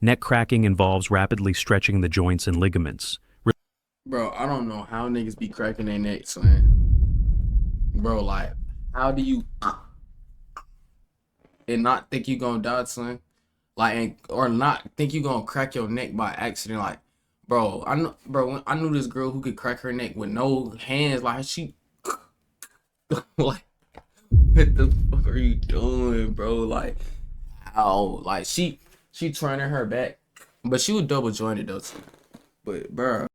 Neck cracking involves rapidly stretching the joints and ligaments. Bro, I don't know how niggas be cracking their necks, man. Bro, like, how do you and not think you gonna die, son? Like, or not think you gonna crack your neck by accident? Like, bro, I know, bro. I knew this girl who could crack her neck with no hands. Like, she, like, what the fuck are you doing, bro? Like, how? Like, she turning her back, but she was double jointed though. Too. But, bro,